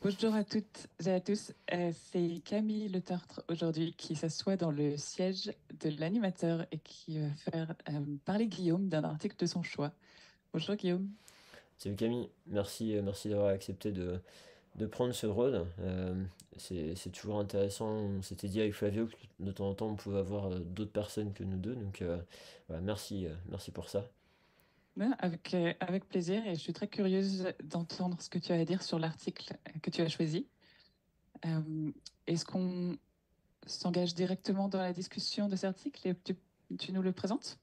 Bonjour à toutes et à tous, c'est Camille Le Tartre aujourd'hui qui s'assoit dans le siège de l'animateur et qui va faire parler Guillaume d'un article de son choix. Bonjour Guillaume. Salut Camille, merci d'avoir accepté de prendre ce rôle. C'est toujours intéressant. On s'était dit avec Flavio que de temps en temps on pouvait avoir d'autres personnes que nous deux. Donc voilà, merci pour ça. Non, avec plaisir et je suis très curieuse d'entendre ce que tu as à dire sur l'article que tu as choisi. Euh, Est-ce qu'on s'engage directement dans la discussion de cet article et tu nous le présentes?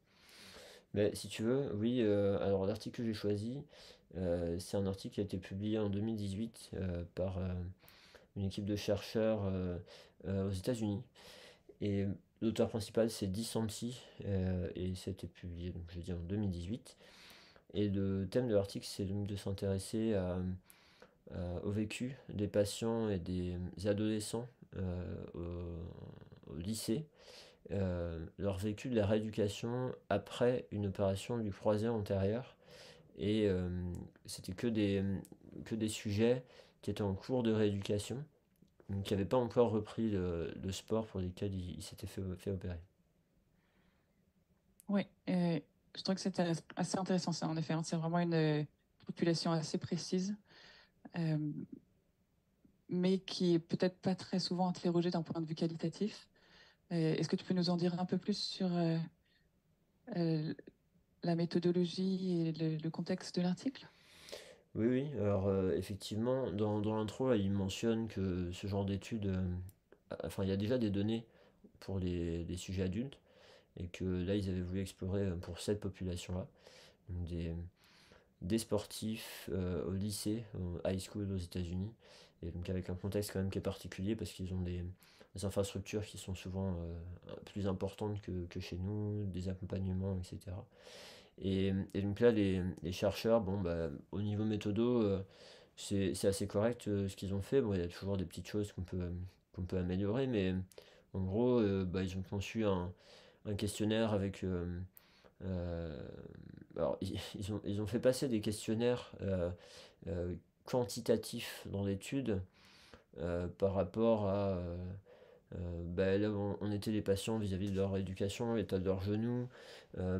Mais si tu veux, oui, alors l'article que j'ai choisi, c'est un article qui a été publié en 2018 par une équipe de chercheurs aux États-Unis. Et l'auteur principal c'est Di Santi et ça a été publié, donc je dis en 2018. Et le thème de l'article, c'est donc de s'intéresser au vécu des patients et des adolescents au lycée, leur vécu de la rééducation après une opération du croisé antérieur. Et c'était que des sujets qui étaient en cours de rééducation, donc qui n'avaient pas encore repris le sport pour lesquels ils s'étaient fait opérer. Oui, je trouve que c'est assez intéressant ça en effet, hein. C'est vraiment une population assez précise. Euh, mais qui est peut-être pas très souvent interrogé d'un point de vue qualitatif. Est-ce que tu peux nous en dire un peu plus sur euh, la méthodologie et le contexte de l'article? Oui, oui, alors effectivement, dans l'intro, là, il mentionne que ce genre d'études, enfin, il y a déjà des données pour les sujets adultes, et que là, ils avaient voulu explorer pour cette population-là, donc des sportifs au lycée, au high school aux États-Unis, et donc avec un contexte quand même qui est particulier parce qu'ils ont des infrastructures qui sont souvent plus importantes que chez nous, des accompagnements, etc. Et donc là, les chercheurs, bon, bah, au niveau méthodo, c'est assez correct ce qu'ils ont fait. Bon, il y a toujours des petites choses qu'on peut améliorer, mais en gros, bah, ils ont conçu un questionnaire avec. Euh, alors, ils ont fait passer des questionnaires quantitatifs dans l'étude par rapport à bah, là, on était les patients vis-à-vis de leur éducation, l'état de leurs genoux,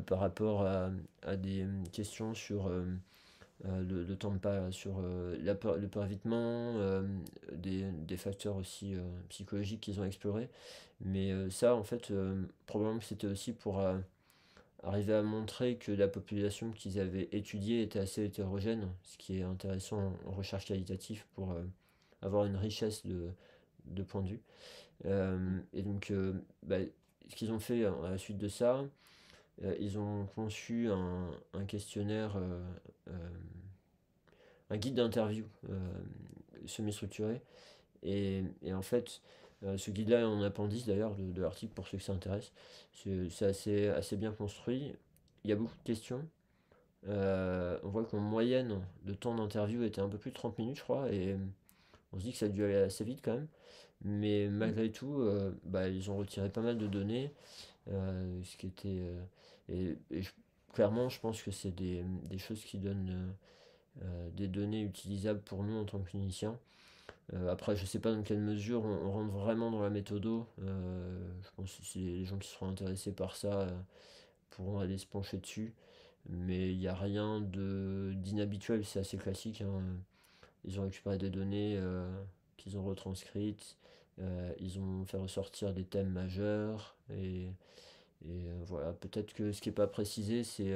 par rapport à des questions sur le temps de pas, sur le pervitement, des facteurs aussi psychologiques qu'ils ont explorés. Mais ça, en fait, probablement que c'était aussi pour arriver à montrer que la population qu'ils avaient étudiée était assez hétérogène, ce qui est intéressant en recherche qualitative pour avoir une richesse de points de vue. Et donc, bah, ce qu'ils ont fait à la suite de ça, ils ont conçu un questionnaire, euh, un guide d'interview semi-structuré. Et en fait, ce guide-là est en appendice d'ailleurs de l'article pour ceux que ça intéresse. C'est assez bien construit. Il y a beaucoup de questions. On voit qu'en moyenne, le temps d'interview était un peu plus de 30 minutes, je crois, et on se dit que ça a dû aller assez vite quand même. Mais Mm. malgré tout, bah, ils ont retiré pas mal de données, ce qui était. Clairement, je pense que c'est des choses qui donnent des données utilisables pour nous en tant que cliniciens. Après, je sais pas dans quelle mesure on rentre vraiment dans la méthodo. Je pense que c'est les gens qui seront intéressés par ça pourront aller se pencher dessus. Mais il n'y a rien d'inhabituel, c'est assez classique, hein. Ils ont récupéré des données qu'ils ont retranscrites. Ils ont fait ressortir des thèmes majeurs. Et voilà, peut-être que ce qui n'est pas précisé, c'est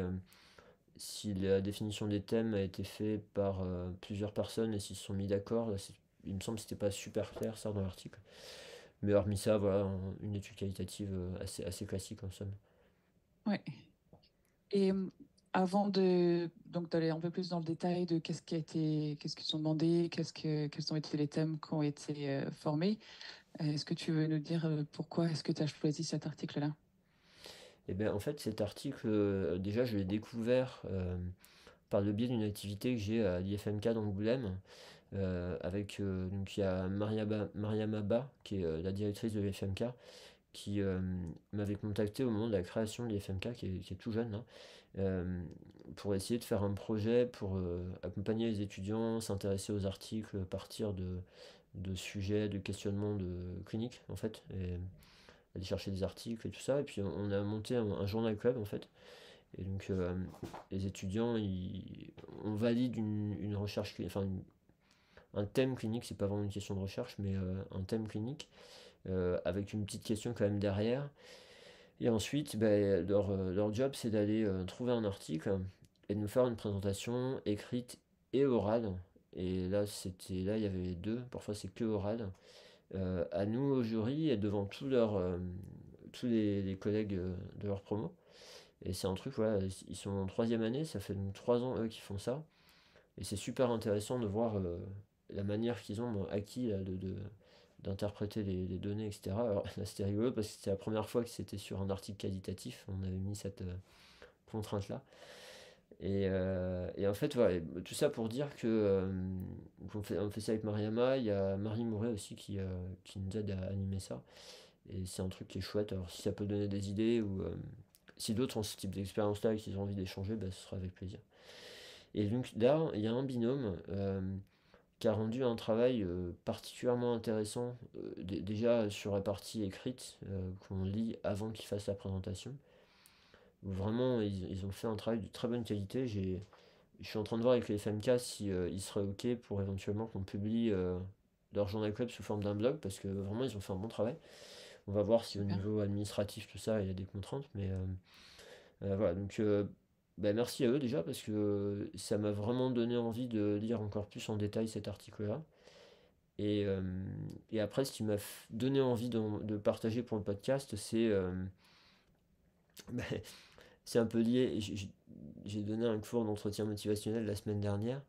si la définition des thèmes a été faite par plusieurs personnes et s'ils se sont mis d'accord. Il me semble que c'était pas super clair ça dans l'article. Mais hormis ça, voilà, une étude qualitative assez classique en somme. Ouais. Et avant de donc d'aller un peu plus dans le détail de qu'est-ce qu'ils ont demandé, quels ont été les thèmes qui ont été formés, est-ce que tu veux nous dire pourquoi est-ce que tu as choisi cet article-là? Et bien en fait cet article, déjà je l'ai découvert par le biais d'une activité que j'ai à l'IFMK d'Angoulême, avec donc il y a Mariama Ba, qui est la directrice de l'IFMK, qui m'avait contacté au moment de la création de l'IFMK, qui est tout jeune là, euh, pour essayer de faire un projet pour accompagner les étudiants, s'intéresser aux articles, partir de sujets, de questionnements de cliniques en fait, et aller chercher des articles et tout ça. Et puis on a monté un journal club en fait. Et donc les étudiants, on valide une recherche, enfin un thème clinique, c'est pas vraiment une question de recherche, mais un thème clinique, avec une petite question quand même derrière. Et ensuite, ben, leur job, c'est d'aller trouver un article et de nous faire une présentation écrite et orale. Et là, il y avait les deux. Parfois, c'est que oral. À nous, au jury, et devant tous les collègues de leur promo. Et c'est un truc, voilà, ils sont en troisième année, ça fait donc 3 ans, eux, qui font ça. Et c'est super intéressant de voir la manière qu'ils ont acquis là, d'interpréter les données, etc. Alors là, c'était rigolo parce que c'était la première fois que c'était sur un article qualitatif. On avait mis cette contrainte-là. Et en fait, voilà, tout ça pour dire que on fait ça avec Mariama. Il y a Marie Mouret aussi qui nous aide à animer ça. Et c'est un truc qui est chouette. Alors, si ça peut donner des idées ou si d'autres ont ce type d'expérience-là et qu'ils ont envie d'échanger, bah, ce sera avec plaisir. Et donc là, il y a un binôme qui a rendu un travail particulièrement intéressant, déjà sur la partie écrite, qu'on lit avant qu'il fasse la présentation. Où vraiment, ils ont fait un travail de très bonne qualité. Je suis en train de voir avec les FMK si ils seraient OK pour éventuellement qu'on publie leur journal club sous forme d'un blog, parce que vraiment, ils ont fait un bon travail. On va voir si au Super. niveau administratif, tout ça, il y a des contraintes, mais voilà. Donc, bah, merci à eux déjà, parce que ça m'a vraiment donné envie de lire encore plus en détail cet article-là. Et, euh, et après, ce qui m'a donné envie de partager pour le podcast, bah, c'est un peu lié. J'ai donné un cours d'entretien motivationnel la semaine dernière.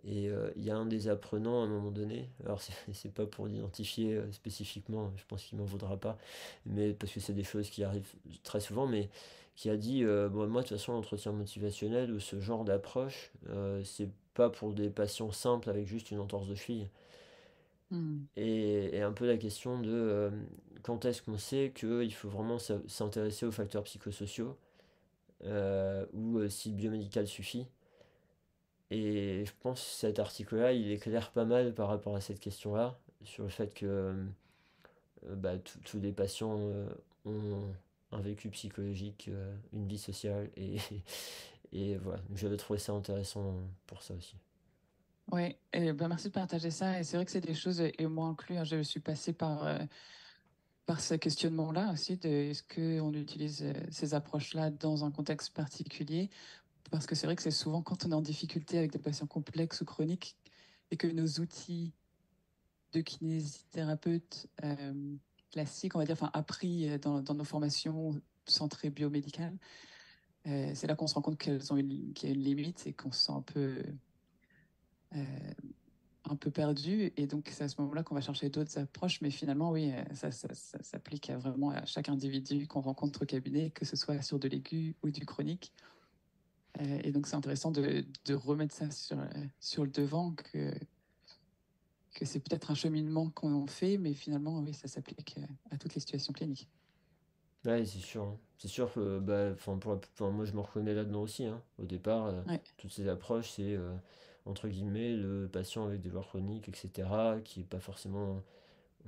Et il y a un des apprenants à un moment donné, alors c'est pas pour l'identifier spécifiquement, je pense qu'il m'en voudra pas, mais parce que c'est des choses qui arrivent très souvent, mais qui a dit bon, moi de toute façon l'entretien motivationnel ou ce genre d'approche, c'est pas pour des patients simples avec juste une entorse de cheville. Hmm. Et un peu la question de quand est-ce qu'on sait qu'il faut vraiment s'intéresser aux facteurs psychosociaux ou si le biomédical suffit. Et je pense que cet article-là, il éclaire pas mal par rapport à cette question-là, sur le fait que bah, tous les patients ont un vécu psychologique, une vie sociale, et voilà. J'avais trouvé ça intéressant pour ça aussi. Ouais, et ben merci de partager ça. Et c'est vrai que c'est des choses, et moi inclus, hein, je suis passée par ce questionnement-là aussi, de est-ce qu'on utilise ces approches-là dans un contexte particulier? Parce que c'est vrai que c'est souvent quand on est en difficulté avec des patients complexes ou chroniques et que nos outils de kinésithérapeute classiques, on va dire, enfin appris dans nos formations centrées biomédicales, c'est là qu'on se rend compte qu'il y a une limite et qu'on se sent euh, un peu perdu. Et donc, c'est à ce moment-là qu'on va chercher d'autres approches. Mais finalement, oui, ça s'applique vraiment à chaque individu qu'on rencontre au cabinet, que ce soit sur de l'aigu ou du chronique. Et donc, c'est intéressant de remettre ça sur le devant, que c'est peut-être un cheminement qu'on fait, mais finalement, oui, ça s'applique à toutes les situations cliniques. Ouais, c'est sûr, hein. C'est sûr que bah, enfin, moi je me reconnais là-dedans aussi, hein. Au départ, Ouais. toutes ces approches, c'est entre guillemets le patient avec des douleurs chroniques, etc., qui n'est pas forcément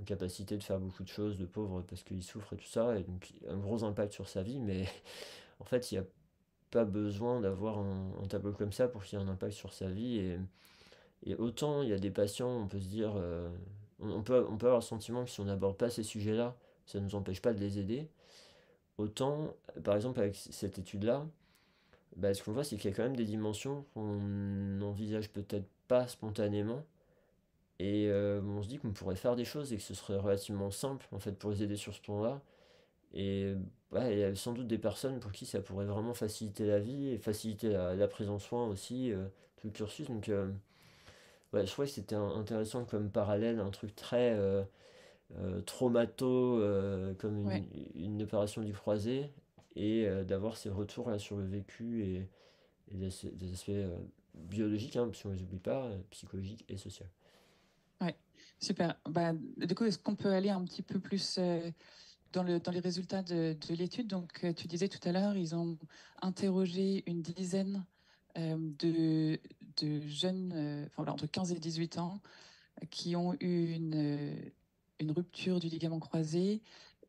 en capacité de faire beaucoup de choses, de pauvre, parce qu'il souffre et tout ça, et donc un gros impact sur sa vie, mais en fait, il n'y a pas besoin d'avoir un tableau comme ça pour qu'il y ait un impact sur sa vie. Et autant il y a des patients, on peut se dire, on peut avoir le sentiment que si on n'aborde pas ces sujets-là, ça ne nous empêche pas de les aider. Autant, par exemple, avec cette étude-là, bah, ce qu'on voit, c'est qu'il y a quand même des dimensions qu'on n'envisage peut-être pas spontanément. Et on se dit qu'on pourrait faire des choses et que ce serait relativement simple en fait pour les aider sur ce plan-là. Et ouais, il y a sans doute des personnes pour qui ça pourrait vraiment faciliter la vie et faciliter la prise en soin aussi, tout le cursus. Donc ouais, je trouvais que c'était intéressant comme parallèle, un truc très traumato, comme Ouais. une opération du croisé, et d'avoir ces retours là sur le vécu et des aspects biologiques, hein, parce qu'on ne les oublie pas, psychologiques et sociaux. Ouais, super. Bah, du coup, est-ce qu'on peut aller un petit peu plus dans les résultats de l'étude? Donc, tu disais tout à l'heure, ils ont interrogé une dizaine de jeunes, enfin, voilà, entre 15 et 18 ans, qui ont eu une rupture du ligament croisé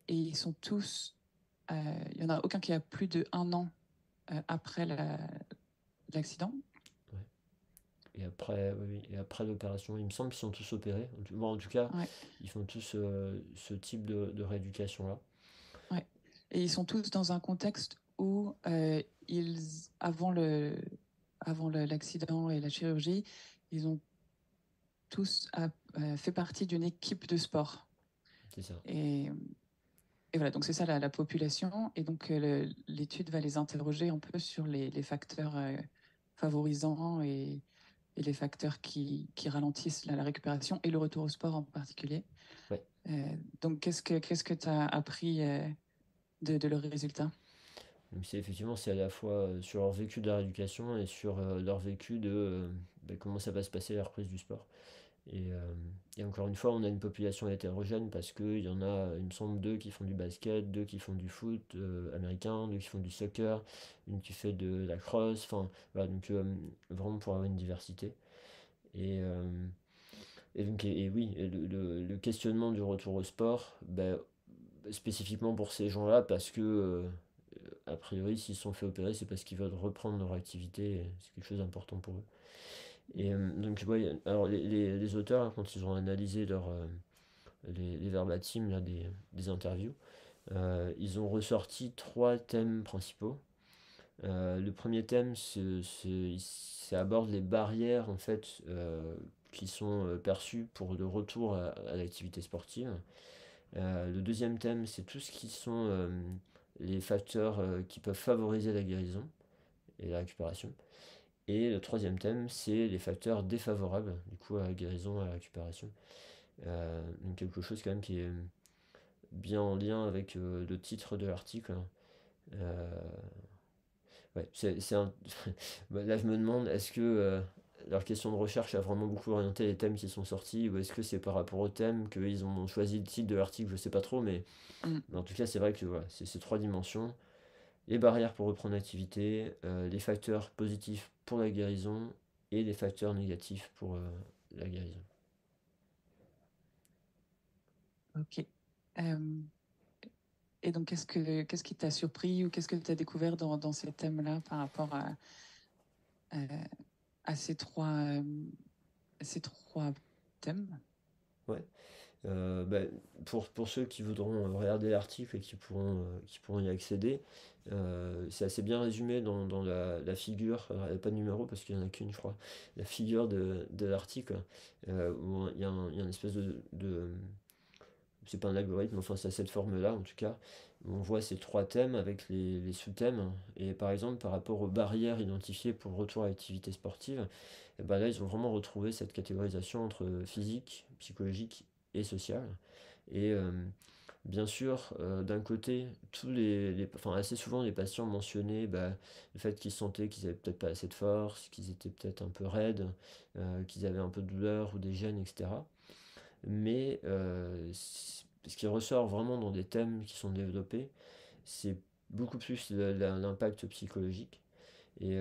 et ils sont tous, il n'y en a aucun qui a plus de 1 an après l'accident. Ouais. Et après, oui, oui. Et après l'opération, il me semble qu'ils sont tous opérés. Bon, en tout cas, Ouais, ils font tous ce type de rééducation-là. ouais. Et ils sont tous dans un contexte où avant l'accident et la chirurgie, ils ont tous fait partie d'une équipe de sport. C'est ça. Et, et voilà, donc c'est ça la population. Et donc l'étude va les interroger un peu sur les facteurs favorisants et les facteurs qui ralentissent la récupération et le retour au sport en particulier. Ouais. Donc qu'est-ce que tu as appris de leurs résultats? Donc c'est effectivement, c'est à la fois sur leur vécu de la rééducation et sur leur vécu de comment ça va se passer la reprise du sport. Et, euh, et encore une fois, on a une population hétérogène parce qu'il y en a, il me semble, deux qui font du basket, deux qui font du foot américain, deux qui font du soccer, une qui fait de la crosse, enfin voilà, donc vraiment pour avoir une diversité. Et, euh, et donc, et oui, et le questionnement du retour au sport, ben, spécifiquement pour ces gens-là, parce que a priori, s'ils se sont fait opérer, c'est parce qu'ils veulent reprendre leur activité, et c'est quelque chose d'important pour eux. Et donc, ouais, alors les auteurs, quand ils ont analysé les verbatims là, des interviews, ils ont ressorti trois thèmes principaux. Le premier thème, ça aborde les barrières en fait qui sont perçues pour le retour à l'activité sportive. Le deuxième thème, c'est tout ce qui sont les facteurs qui peuvent favoriser la guérison et la récupération. Et le troisième thème, c'est les facteurs défavorables, du coup, à la guérison et à la récupération. Donc quelque chose quand même qui est bien en lien avec le titre de l'article. Euh, ouais, bah, là, je me demande, est-ce que leur question de recherche a vraiment beaucoup orienté les thèmes qui sont sortis, ou est-ce que c'est par rapport au thème qu'ils ont choisi le titre de l'article, je sais pas trop, Mm. mais en tout cas, c'est vrai que voilà, c'est ces trois dimensions. Les barrières pour reprendre l'activité, les facteurs positifs pour la guérison et les facteurs négatifs pour la guérison. Ok. Euh, et donc, qu'est-ce qui t'a surpris ou qu'est-ce que tu as découvert dans ces thèmes-là par rapport à, à ces trois thèmes? Ouais. Bah, pour ceux qui voudront regarder l'article et qui pourront y accéder, c'est assez bien résumé dans la figure, alors, elle n'a pas de numéro parce qu'il n'y en a qu'une, je crois, la figure de l'article, où il y a une espèce c'est pas un algorithme, enfin c'est cette forme-là en tout cas, où on voit ces trois thèmes avec les sous-thèmes, et par exemple par rapport aux barrières identifiées pour le retour à l'activité sportive, et ben là ils ont vraiment retrouvé cette catégorisation entre physique, psychologique et social. Et bien sûr, d'un côté, enfin, assez souvent les patients mentionnaient bah, le fait qu'ils sentaient qu'ils avaient peut-être pas assez de force, qu'ils étaient peut-être un peu raides, qu'ils avaient un peu de douleur ou des gènes, etc. Mais ce qui ressort vraiment dans des thèmes qui sont développés, c'est beaucoup plus l'impact psychologique. Et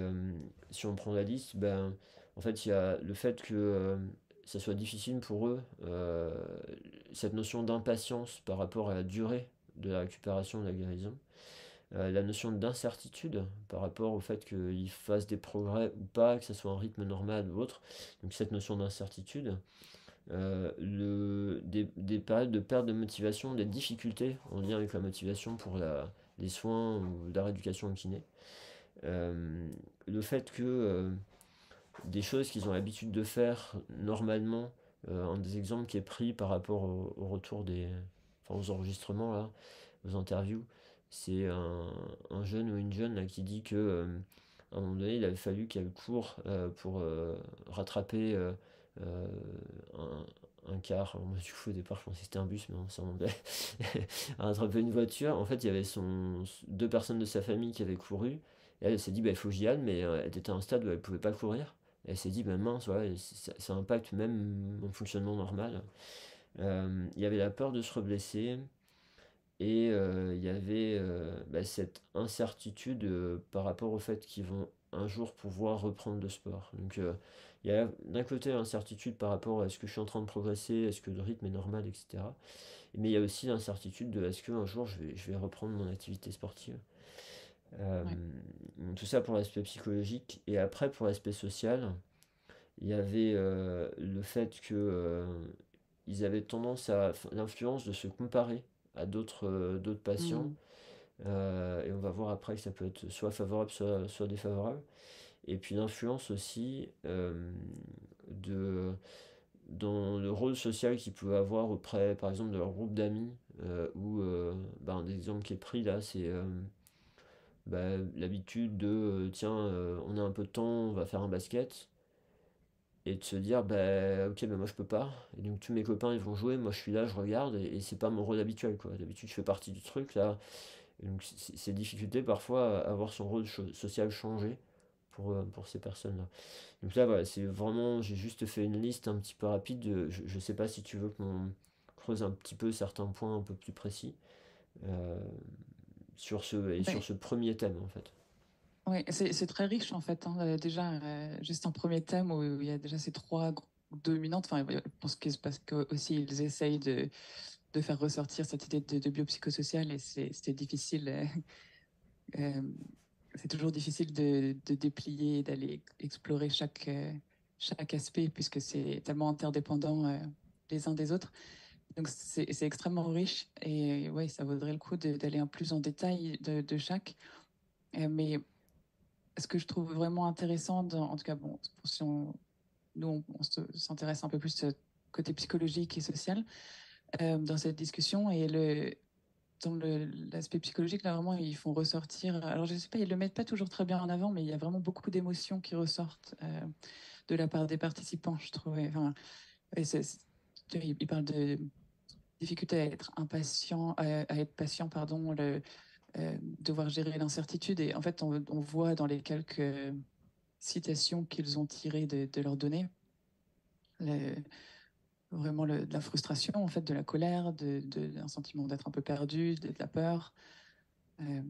si on prend la liste, ben, en fait, il y a le fait que ça soit difficile pour eux, cette notion d'impatience par rapport à la durée de la récupération, de la guérison, la notion d'incertitude par rapport au fait qu'ils fassent des progrès ou pas, que ce soit un rythme normal ou autre. Donc cette notion d'incertitude, des périodes de perte de motivation, des difficultés en lien avec la motivation pour les soins ou la rééducation en kiné. Euh, le fait que des choses qu'ils ont l'habitude de faire normalement, un des exemples qui est pris par rapport au retour enfin, aux enregistrements, là, aux interviews, c'est un jeune ou une jeune là, qui dit que à un moment donné, il avait fallu qu'elle court pour rattraper euh, un car. Alors, moi, du coup, au départ, je pensais que c'était un bus, mais non, c'est en anglais. À rattraper une voiture. En fait, il y avait deux personnes de sa famille qui avaient couru. Et elle s'est dit, bah, il faut que j'y aille, mais elle était à un stade où elle pouvait pas courir. Et elle s'est dit, bah, mince, ouais, ça impacte même mon fonctionnement normal. Il y avait la peur de se reblesser. Et il y avait bah, cette incertitude par rapport au fait qu'ils vont un jour pouvoir reprendre le sport. Donc il y a d'un côté l'incertitude par rapport à est-ce que je suis en train de progresser, est-ce que le rythme est normal, etc. Mais il y a aussi l'incertitude de est-ce qu'un jour je vais reprendre mon activité sportive. Euh, Ouais. donc tout ça pour l'aspect psychologique. Et après, pour l'aspect social, il y avait le fait que ils avaient tendance à l'influence de se comparer à d'autres patients. Mm. Et on va voir après que ça peut être soit favorable, soit défavorable. Et puis l'influence aussi de, dans le rôle social qu'ils pouvaient avoir auprès, par exemple, de leur groupe d'amis, où un exemple qui est pris là, c'est l'habitude de, tiens, on a un peu de temps, on va faire un basket, et de se dire, ok, moi je peux pas, et donc tous mes copains ils vont jouer, moi je suis là, je regarde, et c'est pas mon rôle habituel, quoi. D'habitude je fais partie du truc, là, et donc c'est difficulté parfois à voir son rôle social changer pour ces personnes-là. Donc là, voilà, c'est vraiment, j'ai juste fait une liste un petit peu rapide. Je sais pas si tu veux qu'on creuse un petit peu certains points un peu plus précis euh, sur Ouais. ce premier thème en fait. Ouais, c'est très riche en fait, hein. Déjà, juste un premier thème où il y a déjà ces trois dominantes. Enfin, je pense que c'est parce que aussi ils essayent de faire ressortir cette idée de biopsychosocial et c'est difficile. Euh, c'est toujours difficile de déplier, d'aller explorer chaque aspect puisque c'est tellement interdépendant les uns des autres. Donc c'est extrêmement riche et ouais, ça vaudrait le coup d'aller un plus en détail de chaque. Mais ce que je trouve vraiment intéressant, en tout cas, bon, si on s'intéresse un peu plus au côté psychologique et social dans cette discussion et dans l'aspect psychologique, là, vraiment, ils font ressortir. Alors, je sais pas, ils le mettent pas toujours très bien en avant, mais il y a vraiment beaucoup d'émotions qui ressortent de la part des participants, je trouvais. Enfin, et ils parlent de difficulté à être impatient, à être patient, pardon, devoir gérer l'incertitude. Et en fait, on voit dans les quelques citations qu'ils ont tirées de leurs données, le- vraiment de la frustration, en fait, de la colère, d'un sentiment d'être un peu perdu, de la peur. Euh,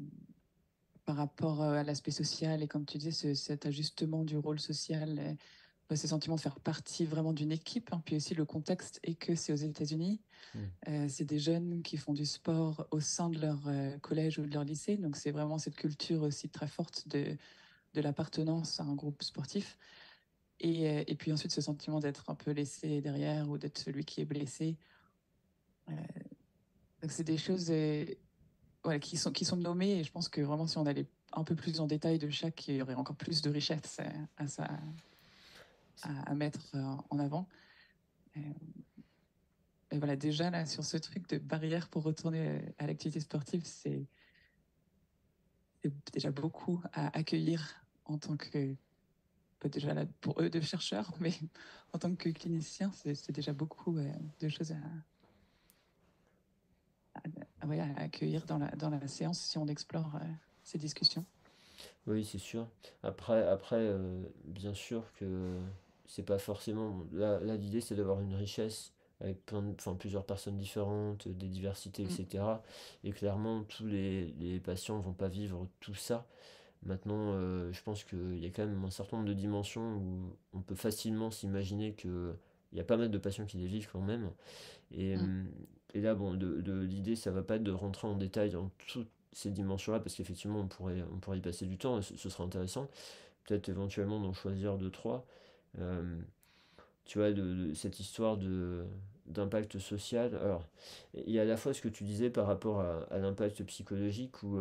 Par rapport à l'aspect social et comme tu dis, cet ajustement du rôle social, ce sentiment de faire partie vraiment d'une équipe, hein. Puis aussi le contexte est que c'est aux États-Unis. Hmm. C'est des jeunes qui font du sport au sein de leur collège ou de leur lycée, donc c'est vraiment cette culture aussi très forte de l'appartenance à un groupe sportif. Et puis ensuite ce sentiment d'être un peu laissé derrière ou d'être celui qui est blessé. Euh, donc c'est des choses voilà, qui sont nommées et je pense que vraiment si on allait un peu plus en détail de chaque, il y aurait encore plus de richesse à mettre en avant. Euh, Et voilà, déjà là, sur ce truc de barrière pour retourner à l'activité sportive, c'est déjà beaucoup à accueillir en tant que, pas déjà là pour eux de chercheurs, mais en tant que clinicien, c'est déjà beaucoup de choses ouais, à accueillir dans la séance si on explore ces discussions. Oui, c'est sûr. Après, bien sûr que c'est pas forcément. Là, l'idée c'est d'avoir une richesse avec enfin, plusieurs personnes différentes, des diversités, Mm. etc. Et clairement, tous les patients vont pas vivre tout ça. Maintenant, je pense qu'il y a quand même un certain nombre de dimensions où on peut facilement s'imaginer que il y a pas mal de patients qui les vivent quand même. Et, Mm. hum, et là, bon, l'idée, ça va pas être de rentrer en détail dans toutes ces dimensions-là, parce qu'effectivement, on pourrait y passer du temps, et ce sera intéressant. Peut-être éventuellement d'en choisir deux, trois. Euh, Tu vois, cette histoire d'impact social. Alors, il y a à la fois ce que tu disais par rapport à l'impact psychologique, où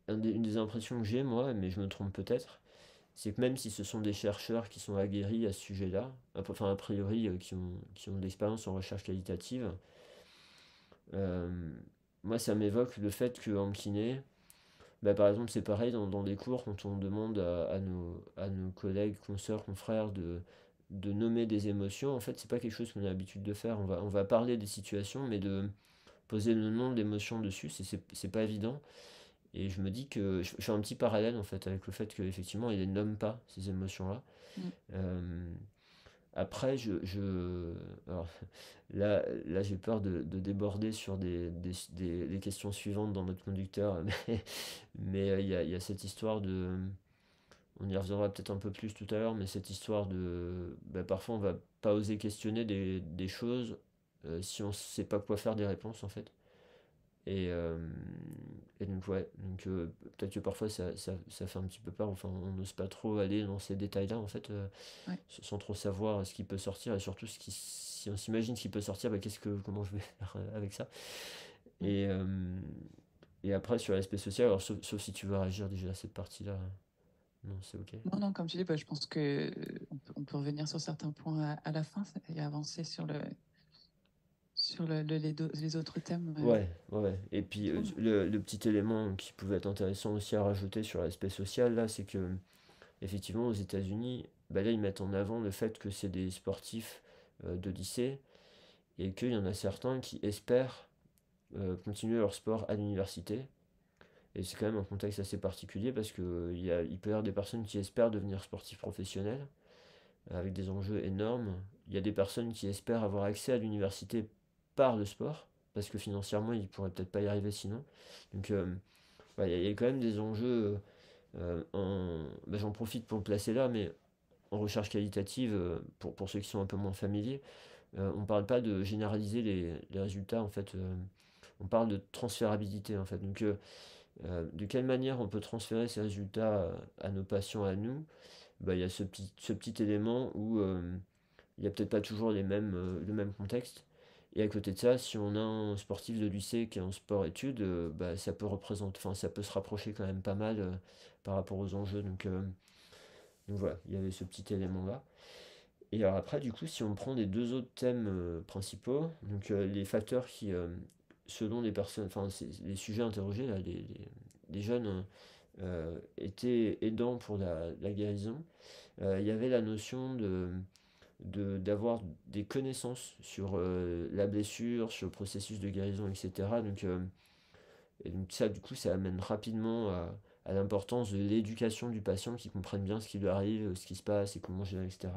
une des impressions que j'ai, moi, mais je me trompe peut-être, c'est que même si ce sont des chercheurs qui sont aguerris à ce sujet-là, enfin a priori qui ont de l'expérience en recherche qualitative, euh, moi ça m'évoque le fait qu'en kiné, par exemple c'est pareil dans des cours quand on demande à nos collègues, consoeurs, confrères de nommer des émotions, en fait c'est pas quelque chose qu'on a l'habitude de faire, on va parler des situations, mais de poser le nom de l'émotion dessus, c'est pas évident. Et je me dis que je fais un petit parallèle en fait avec le fait qu'effectivement il ne nomme pas ces émotions-là. Mm. Euh, Après, alors, là j'ai peur de déborder sur les questions suivantes dans notre conducteur, mais il y a cette histoire on y reviendra peut-être un peu plus tout à l'heure, mais cette histoire de, bah, parfois on va pas oser questionner des choses si on sait pas quoi faire des réponses en fait. Et, euh, et donc ouais, donc peut-être que parfois ça fait un petit peu peur, enfin on n'ose pas trop aller dans ces détails-là en fait, Ouais. sans trop savoir ce qui peut sortir et surtout si on s'imagine ce qui peut sortir, bah, comment je vais faire avec ça. Mm. Et, euh, et après sur l'aspect social, alors sauf si tu veux réagir déjà à cette partie-là, non c'est ok. Non, non, comme tu dis, bah, je pense que on peut revenir sur certains points à la fin et avancer sur les autres thèmes, Ouais, ouais, ouais. Et puis je trouve. le petit élément qui pouvait être intéressant aussi à rajouter sur l'aspect social là, c'est que effectivement aux États-Unis, bah là ils mettent en avant le fait que c'est des sportifs de lycée et qu'il y en a certains qui espèrent continuer leur sport à l'université. Et c'est quand même un contexte assez particulier parce que il peut y avoir des personnes qui espèrent devenir sportifs professionnels avec des enjeux énormes. Il y a des personnes qui espèrent avoir accès à l'université par le sport parce que financièrement ils pourraient peut-être pas y arriver sinon. Donc ouais, il y a quand même des enjeux. Bah, j'en profite pour le placer là, mais en recherche qualitative, pour ceux qui sont un peu moins familiers, on ne parle pas de généraliser les résultats, en fait, on parle de transférabilité, en fait. Donc, de quelle manière on peut transférer ces résultats à nos patients, à nous? Bah, il y a ce petit élément où il n'y a peut-être pas toujours le même contexte. Et à côté de ça, si on a un sportif de lycée qui est en sport-études, bah, ça peut représenter, enfin, ça peut se rapprocher quand même pas mal par rapport aux enjeux. Donc voilà, il y avait ce petit élément-là. Et alors après, du coup, si on prend les deux autres thèmes principaux, donc les facteurs qui, selon les personnes, enfin les sujets interrogés, là, les jeunes étaient aidants pour la guérison, il y avait la notion d'avoir des connaissances sur la blessure, sur le processus de guérison, etc. Et donc ça, du coup, ça amène rapidement à l'importance de l'éducation du patient, qui comprenne bien ce qui lui arrive, ce qui se passe et comment gérer, etc.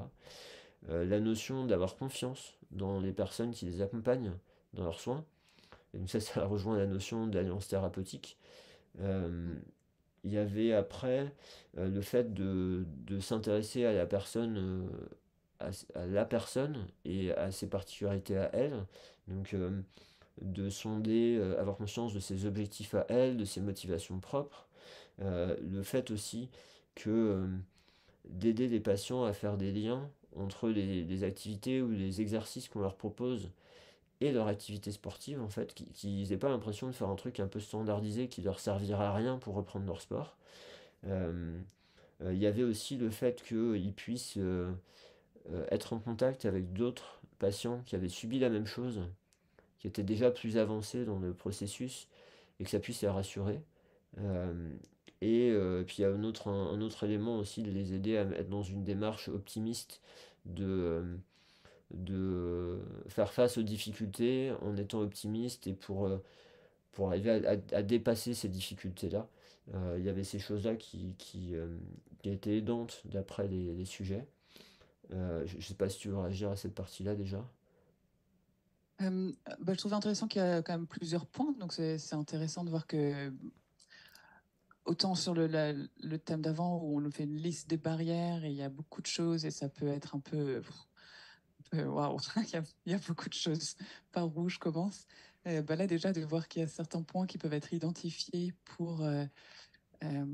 La notion d'avoir confiance dans les personnes qui les accompagnent dans leurs soins. Et donc ça rejoint la notion d'alliance thérapeutique. Euh, Mm. il y avait après le fait de s'intéresser à la personne, à la personne et à ses particularités à elle. Donc de sonder, avoir conscience de ses objectifs à elle, de ses motivations propres. Le fait aussi que d'aider les patients à faire des liens entre les activités ou les exercices qu'on leur propose et leur activité sportive, en fait, qu'ils n'aient pas l'impression de faire un truc un peu standardisé qui leur servira à rien pour reprendre leur sport. Euh, il y avait aussi le fait qu'ils puissent être en contact avec d'autres patients qui avaient subi la même chose, qui étaient déjà plus avancés dans le processus, et que ça puisse les rassurer. Euh, puis il y a un autre élément aussi de les aider à être dans une démarche optimiste de, de faire face aux difficultés en étant optimiste et pour arriver à dépasser ces difficultés-là. Il y avait ces choses-là qui étaient aidantes d'après les sujets. Je ne sais pas si tu veux réagir à cette partie-là déjà. Bah, je trouve intéressant qu'il y a quand même plusieurs points, donc c'est intéressant de voir que autant sur le thème d'avant où on nous fait une liste des barrières et il y a beaucoup de choses et ça peut être waouh, il y a beaucoup de choses. Par où je commence. Bah là déjà de voir qu'il y a certains points qui peuvent être identifiés euh,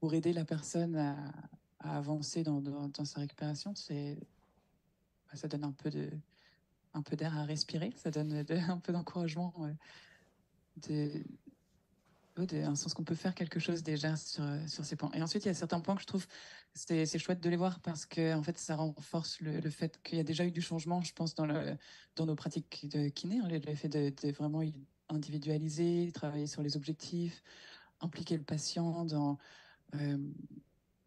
pour aider la personne à avancer dans sa récupération, ça donne un peu d'air à respirer, ça donne un peu d'encouragement, de, un sens qu'on peut faire quelque chose déjà sur ces points. Et ensuite, il y a certains points que je trouve c'est chouette de les voir parce que en fait, ça renforce le fait qu'il y a déjà eu du changement, je pense, dans nos pratiques de kiné, hein, le fait de vraiment individualiser, travailler sur les objectifs, impliquer le patient euh,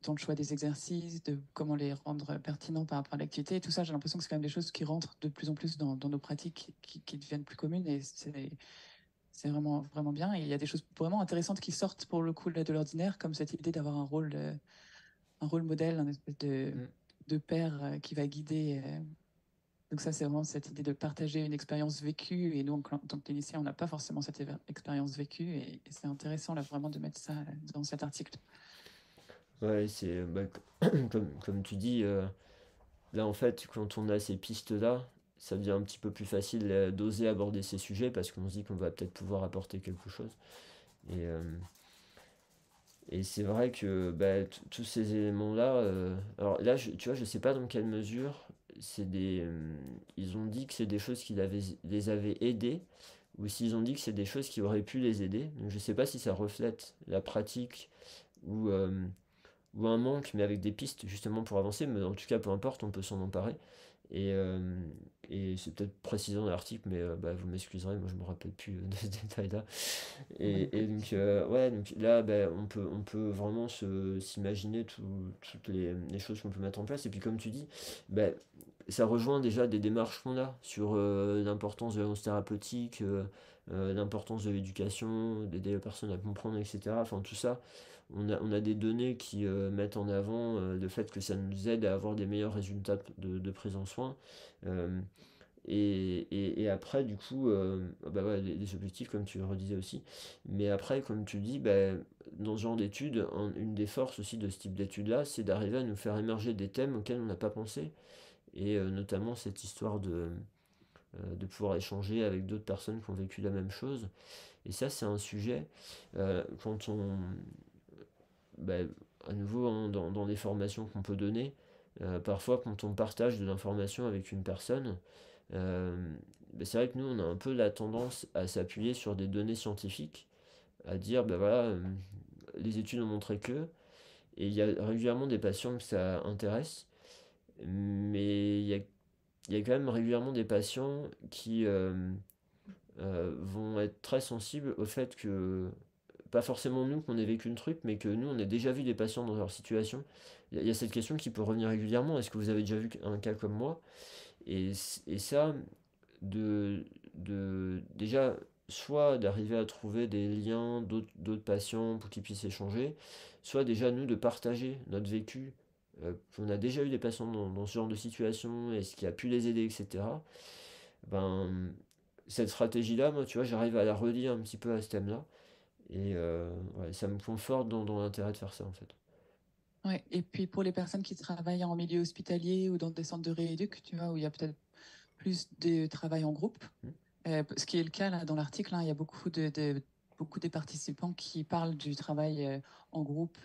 dans le choix des exercices, de comment les rendre pertinents par rapport à l'activité. Et tout ça, j'ai l'impression que c'est quand même des choses qui rentrent de plus en plus dans nos pratiques, qui deviennent plus communes. Et c'est vraiment, vraiment bien. Et il y a des choses vraiment intéressantes qui sortent pour le coup de l'ordinaire, comme cette idée d'avoir un rôle modèle, un espèce Mm. de père qui va guider. Donc ça, c'est vraiment cette idée de partager une expérience vécue. Et nous, en tant que cliniciens, on n'a pas forcément expérience vécue. Et c'est intéressant là vraiment de mettre ça dans cet article. Ouais, c'est bah, comme tu dis, là en fait, quand on a ces pistes-là, ça devient un petit peu plus facile d'oser aborder ces sujets parce qu'on se dit qu'on va peut-être pouvoir apporter quelque chose. Et, euh, et c'est vrai que bah, tous ces éléments-là, alors là, tu vois, je sais pas dans quelle mesure ils ont dit que c'est des choses les avaient aidés ou s'ils ont dit que c'est des choses qui auraient pu les aider. Donc je sais pas si ça reflète la pratique ou, euh, ou un manque, mais avec des pistes justement pour avancer. Mais en tout cas, peu importe, on peut s'en emparer. Et, euh, et c'est peut-être précisé dans l'article, mais bah, vous m'excuserez, moi je me rappelle plus de ce détail-là. Moi non Et plus. donc, ouais, donc là, bah, on peut vraiment s'imaginer toutes les choses qu'on peut mettre en place. Et puis, comme tu dis, bah, ça rejoint déjà des démarches qu'on a sur l'importance de l'annonce thérapeutique, l'importance de l'éducation, d'aider les personnes à comprendre, etc. Enfin, tout ça, on a des données qui mettent en avant le fait que ça nous aide à avoir des meilleurs résultats de prise en soin. Euh, et après, du coup, bah ouais, les objectifs, comme tu le redisais aussi. Mais après, comme tu dis, bah, dans ce genre d'études, une des forces aussi de ce type d'études-là, c'est d'arriver à nous faire émerger des thèmes auxquels on n'a pas pensé. Et notamment cette histoire de pouvoir échanger avec d'autres personnes qui ont vécu la même chose. Et ça, c'est un sujet, quand bah, à nouveau, hein, dans les formations qu'on peut donner, parfois quand on partage de l'information avec une personne, euh, bah, c'est vrai que nous, on a un peu la tendance à s'appuyer sur des données scientifiques, à dire, ben voilà, les études ont montré que, et il y a régulièrement des patients que ça intéresse, mais il y a quand même régulièrement des patients qui vont être très sensibles au fait que, pas forcément nous qu'on ait vécu le truc, mais que nous, on ait déjà vu des patients dans leur situation. Il y a cette question qui peut revenir régulièrement, est-ce que vous avez déjà vu un cas comme moi? Et ça, déjà, soit d'arriver à trouver des liens d'autres patients pour qu'ils puissent échanger, soit déjà nous de partager notre vécu, qu'on a déjà eu des patients dans ce genre de situation et ce qui a pu les aider, etc. Ben, cette stratégie-là, moi, tu vois, j'arrive à la relier un petit peu à ce thème-là. Et ouais, ça me conforte dans l'intérêt de faire ça, en fait. Ouais. Et puis pour les personnes qui travaillent en milieu hospitalier ou dans des centres de rééduc, tu vois, où il y a peut-être plus de travail en groupe, Hmm. ce qui est le cas là dans l'article, hein, il y a beaucoup des participants qui parlent du travail en groupe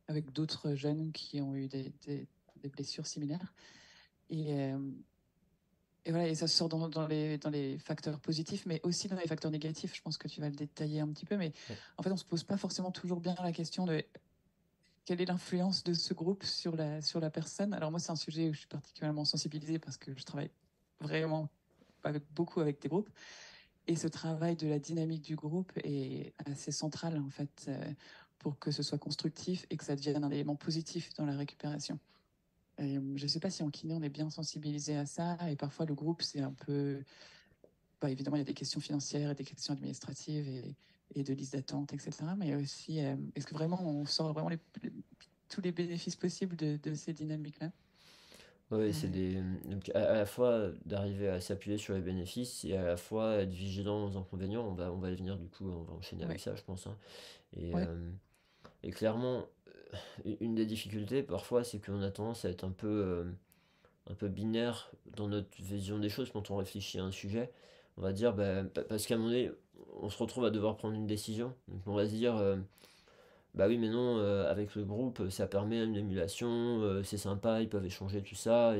avec d'autres jeunes qui ont eu des blessures similaires. Et, euh, et voilà, et ça se sort dans les facteurs positifs, mais aussi dans les facteurs négatifs. Je pense que tu vas le détailler un petit peu, mais Ouais. en fait, on se pose pas forcément toujours bien la question de quelle est l'influence de ce groupe sur la personne. Alors moi, c'est un sujet où je suis particulièrement sensibilisée parce que je travaille vraiment beaucoup avec des groupes. Et ce travail de la dynamique du groupe est assez central, en fait, pour que ce soit constructif et que ça devienne un élément positif dans la récupération. Je ne sais pas si en kiné, on est bien sensibilisé à ça. Et parfois, le groupe, c'est un peu... Bah, évidemment, il y a des questions financières et des questions administratives et de liste d'attente, etc. Mais aussi, est-ce que vraiment on sort vraiment tous les bénéfices possibles de ces dynamiques-là? Ouais, c'est Euh, donc à la fois d'arriver à s'appuyer sur les bénéfices et à la fois être vigilant aux inconvénients. On va y venir du coup, on va enchaîner avec ouais, ça, je pense, hein. Et, ouais, et clairement, une des difficultés parfois, c'est qu'on a tendance à être un peu binaire dans notre vision des choses quand on réfléchit à un sujet. On va dire, bah, parce qu'à un moment donné, on se retrouve à devoir prendre une décision. Donc on va se dire, bah oui, mais non, avec le groupe, ça permet une émulation, c'est sympa, ils peuvent échanger tout ça.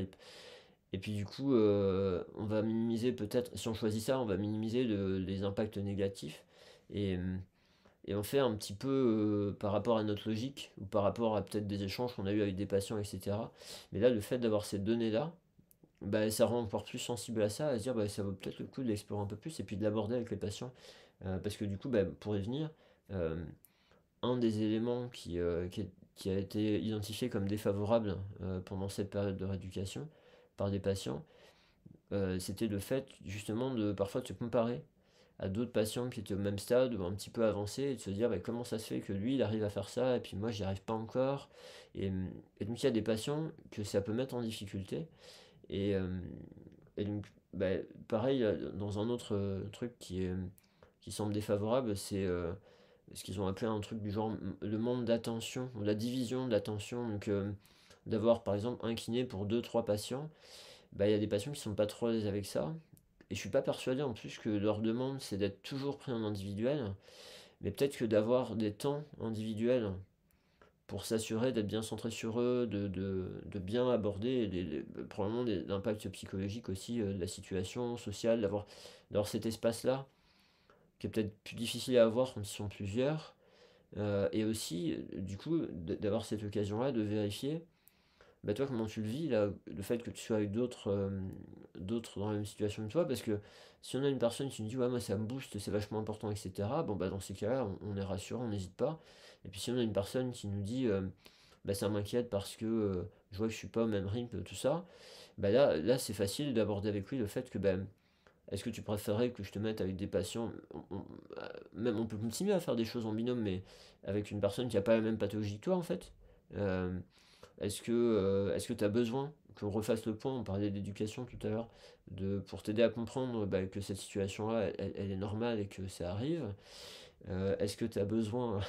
Et puis du coup, on va minimiser peut-être, si on choisit ça, on va minimiser les impacts négatifs. Et, et on fait un petit peu par rapport à notre logique, ou par rapport à peut-être des échanges qu'on a eu avec des patients, etc. Mais là, le fait d'avoir ces données-là, bah, ça rend encore plus sensible à ça, à se dire bah, ça vaut peut-être le coup de l'explorer un peu plus et puis de l'aborder avec les patients. Parce que du coup, bah, pour y venir, euh, un des éléments qui a été identifié comme défavorable pendant cette période de rééducation par des patients, c'était le fait justement de parfois de se comparer à d'autres patients qui étaient au même stade ou un petit peu avancés et de se dire bah, comment ça se fait que lui il arrive à faire ça et puis moi j'y arrive pas encore. Et, et donc il y a des patients que ça peut mettre en difficulté et, et donc bah, pareil dans un autre truc qui semble défavorable, c'est ce qu'ils ont appelé un truc du genre le monde d'attention, ou la division de l'attention. Donc, d'avoir par exemple un kiné pour deux trois patients, bah, il y a des patients qui sont pas trop à l'aise avec ça. Et je suis pas persuadé en plus que leur demande c'est d'être toujours pris en individuel, mais peut-être que d'avoir des temps individuels pour s'assurer d'être bien centré sur eux, de bien aborder probablement l'impact psychologique aussi de la situation sociale, d'avoir cet espace-là, qui est peut-être plus difficile à avoir quand ils sont plusieurs, et aussi, du coup, d'avoir cette occasion-là de vérifier, bah toi, comment tu le vis, là, le fait que tu sois avec d'autres dans la même situation que toi, parce que si on a une personne qui nous dit, ouais, moi ça me booste, c'est vachement important, etc., bon, bah dans ces cas-là, on est rassurant, on n'hésite pas. Et puis si on a une personne qui nous dit, bah ça m'inquiète parce que je vois que je suis pas au même rythme, tout ça, bah là c'est facile d'aborder avec lui le fait que, bah, est-ce que tu préférerais que je te mette avec des patients, même on peut continuer à faire des choses en binôme, mais avec une personne qui n'a pas la même pathologie que toi, en fait. Euh, est-ce que tu as besoin qu'on refasse le point, on parlait d'éducation tout à l'heure, pour t'aider à comprendre bah, que cette situation-là, elle est normale et que ça arrive. Est-ce que tu as besoin,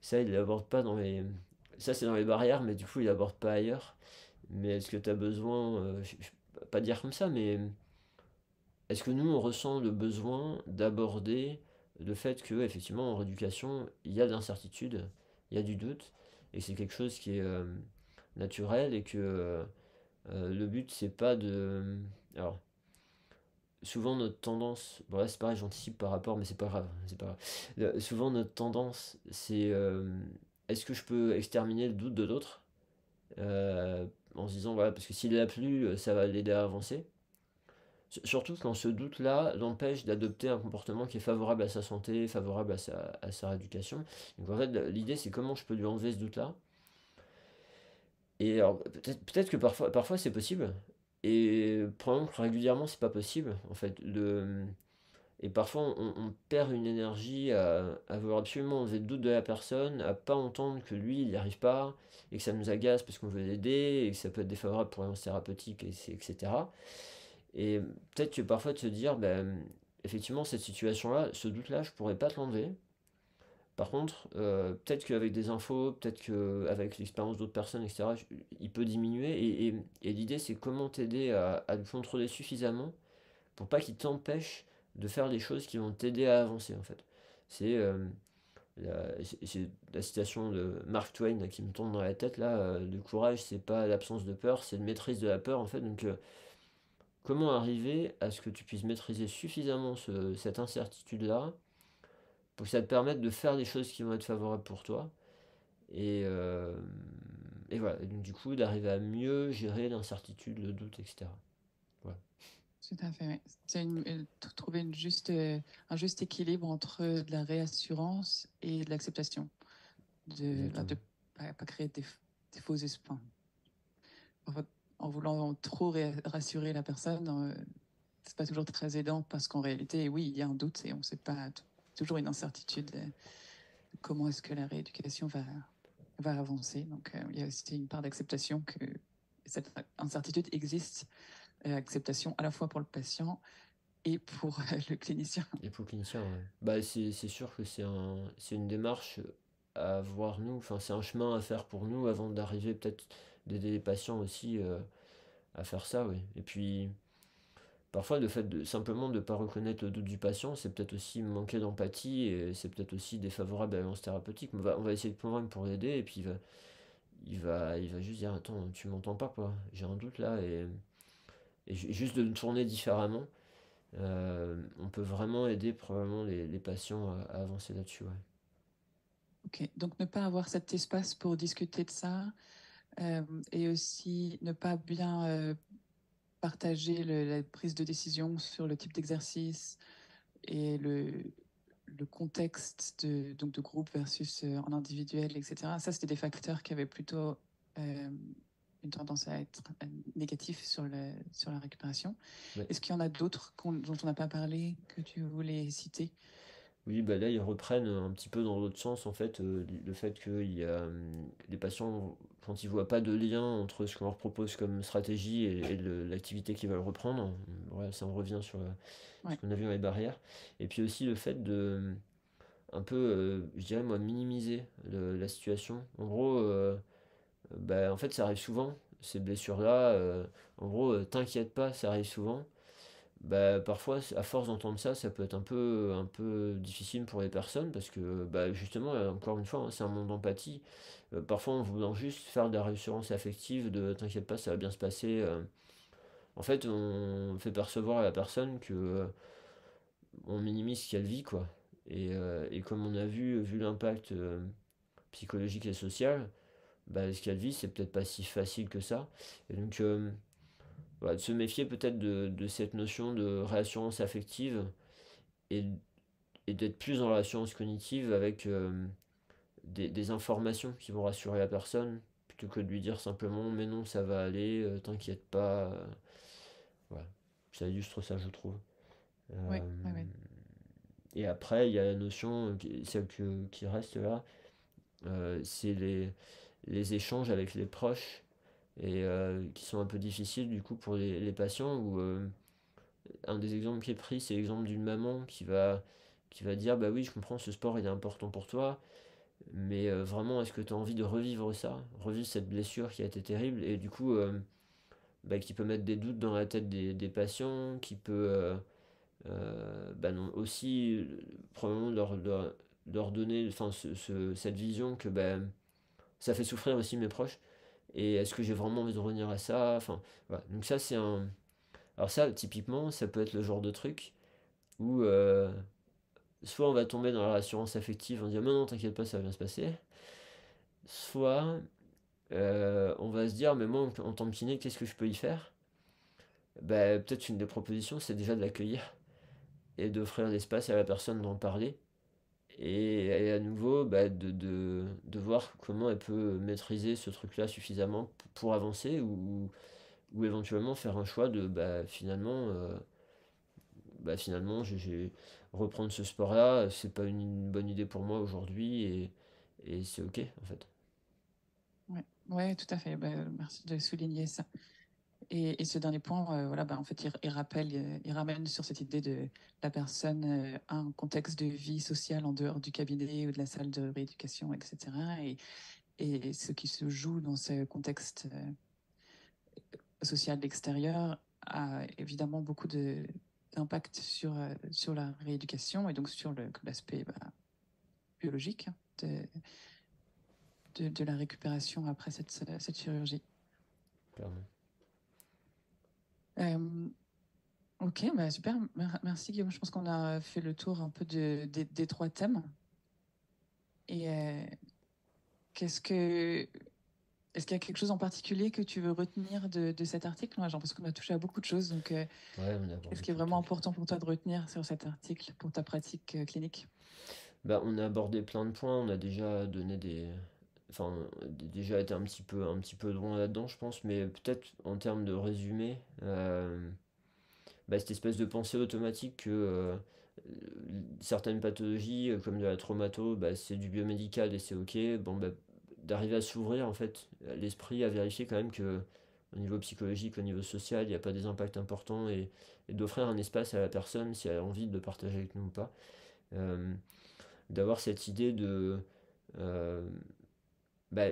ça il l'aborde pas dans les... Ça c'est dans les barrières, mais du coup il l'aborde pas ailleurs. Mais est-ce que tu as besoin, pas dire comme ça, mais est-ce que nous on ressent le besoin d'aborder le fait que effectivement en rééducation il y a de l'incertitude, il y a du doute, et c'est quelque chose qui est naturel et que le but c'est pas de... Alors, souvent notre tendance, bon là c'est pareil, j'anticipe par rapport, mais c'est pas grave, c'est pas grave. Souvent notre tendance c'est est-ce que je peux exterminer le doute de l'autre, euh, en se disant voilà, parce que s'il l'a plus, ça va l'aider à avancer. Surtout quand ce doute-là l'empêche d'adopter un comportement qui est favorable à sa santé, favorable à sa rééducation. Donc en fait, l'idée c'est comment je peux lui enlever ce doute-là. Et alors, peut-être que parfois c'est possible, et probablement que régulièrement c'est pas possible, en fait. Et parfois on perd une énergie à vouloir absolument enlever le doute de la personne, à pas entendre que lui il n'y arrive pas, et que ça nous agace parce qu'on veut l'aider, et que ça peut être défavorable pour l'ambiance thérapeutique, etc. Et peut-être que parfois de se dire, ben, effectivement, cette situation-là, ce doute-là, je pourrais pas te l'enlever. Par contre, peut-être qu'avec des infos, peut-être qu'avec l'expérience d'autres personnes, etc., il peut diminuer. Et l'idée, c'est comment t'aider à le contrôler suffisamment pour pas qu'il t'empêche de faire des choses qui vont t'aider à avancer, en fait. C'est c'est la citation de Mark Twain là, qui me tombe dans la tête, là. Le courage, c'est pas l'absence de peur, c'est une maîtrise de la peur, en fait. Donc, comment arriver à ce que tu puisses maîtriser suffisamment cette incertitude-là pour que ça te permette de faire des choses qui vont être favorables pour toi et, euh, et voilà, et donc du coup d'arriver à mieux gérer l'incertitude, le doute, etc. Voilà, Tout à fait, oui. C'est trouver un juste équilibre entre de la réassurance et de l'acceptation. De exactement. pas créer des faux espoirs. Parfois, en voulant trop rassurer la personne, c'est pas toujours très aidant parce qu'en réalité, oui, il y a un doute et on ne sait pas, toujours une incertitude de comment est-ce que la rééducation va avancer. Donc, il y a aussi une part d'acceptation que cette incertitude existe, acceptation à la fois pour le patient et pour le clinicien. Et pour le clinicien, ouais. Bah, c'est sûr que c'est une démarche à avoir nous, enfin c'est un chemin à faire pour nous avant d'arriver peut-être d'aider les patients aussi à faire ça, oui. Et puis parfois, le fait de simplement de ne pas reconnaître le doute du patient, c'est peut-être aussi manquer d'empathie et c'est peut-être aussi défavorable à l'alliance thérapeutique. On va essayer de convaincre pour l'aider et puis il va juste dire attends, tu m'entends pas quoi, j'ai un doute là et juste de le tourner différemment, on peut vraiment aider probablement les patients à avancer là-dessus. Ouais. Ok, donc ne pas avoir cet espace pour discuter de ça euh, et aussi ne pas bien partager la prise de décision sur le type d'exercice et le contexte donc de groupe versus en individuel, etc. Ça, c'était des facteurs qui avaient plutôt euh, une tendance à être négatifs sur la récupération. Ouais. Est-ce qu'il y en a d'autres dont on n'a pas parlé que tu voulais citer? Oui, bah là, ils reprennent un petit peu dans l'autre sens, en fait, le fait que les patients, quand ils voient pas de lien entre ce qu'on leur propose comme stratégie et l'activité qu'ils veulent reprendre, voilà, ça en revient sur ce Ouais. qu'on a vu dans les barrières. Et puis aussi le fait un peu, je dirais moi, minimiser la situation. En gros, bah, en fait, ça arrive souvent, ces blessures-là. En gros, t'inquiète pas, ça arrive souvent. Bah, parfois, à force d'entendre ça, ça peut être un peu difficile pour les personnes parce que, bah, justement, encore une fois, hein, c'est un monde d'empathie. Parfois, en voulant juste faire de la réassurance affective, de t'inquiète pas, ça va bien se passer. En fait, on fait percevoir à la personne que on minimise ce qu'elle vit, quoi. Et comme on a vu l'impact psychologique et social, bah, ce qu'elle vit, c'est peut-être pas si facile que ça. Et donc, voilà, de se méfier peut-être de cette notion de réassurance affective et, et d'être plus dans la réassurance cognitive avec des informations qui vont rassurer la personne plutôt que de lui dire simplement mais non, ça va aller, t'inquiète pas. Voilà. Ça illustre ça, je trouve. Oui, Euh, oui, oui. et après, il y a la notion, celle qui reste là, c'est les échanges avec les proches et qui sont un peu difficiles du coup pour les patients où un des exemples qui est pris c'est l'exemple d'une maman qui va dire bah oui je comprends ce sport il est important pour toi mais vraiment est-ce que tu as envie de revivre ça, revivre cette blessure qui a été terrible et du coup bah, qui peut mettre des doutes dans la tête des patients, qui peut bah non, aussi probablement leur donner enfin, cette vision que bah, ça fait souffrir aussi mes proches et est-ce que j'ai vraiment envie de revenir à ça, enfin voilà. Donc ça c'est un alors ça typiquement ça peut être le genre de truc où soit on va tomber dans la rassurance affective en disant mais non t'inquiète pas ça va bien se passer, soit on va se dire mais moi en tant que kiné qu'est-ce que je peux y faire, bah, peut-être une des propositions c'est déjà de l'accueillir et d'offrir l'espace à la personne d'en parler et à nouveau bah, de voir comment elle peut maîtriser ce truc-là suffisamment pour avancer ou éventuellement faire un choix de finalement reprendre ce sport-là, c'est pas une bonne idée pour moi aujourd'hui et c'est ok en fait. Ouais, ouais, tout à fait. Bah, merci de souligner ça. Et ce dernier point, voilà, bah, en fait, il rappelle, il ramène sur cette idée de la personne a un contexte de vie sociale en dehors du cabinet ou de la salle de rééducation, etc. Et ce qui se joue dans ce contexte social extérieur a évidemment beaucoup d'impact sur la rééducation et donc sur l'aspect bah, biologique de, de la récupération après cette chirurgie. Clairement. Euh, Ok, bah super. Merci Guillaume. Je pense qu'on a fait le tour un peu des trois thèmes. Et qu'est-ce que, est-ce qu'il y a quelque chose en particulier que tu veux retenir de cet article? Moi, j'ai l'impression qu'on a touché à beaucoup de choses. Donc, Ouais, on a qu'est-ce abordé qui est tout le vraiment truc. important pour toi de retenir sur cet article pour ta pratique clinique? Bah, on a abordé plein de points, on a déjà donné enfin, déjà été un petit peu loin là-dedans, je pense, mais peut-être en termes de résumé, bah, cette espèce de pensée automatique que certaines pathologies, comme de la traumato, bah, c'est du biomédical et c'est ok, bon, bah, d'arriver à s'ouvrir, en fait, l'esprit, à vérifier quand même que au niveau psychologique, au niveau social, il n'y a pas des impacts importants et d'offrir un espace à la personne si elle a envie de partager avec nous ou pas. Euh, D'avoir cette idée de euh, bah,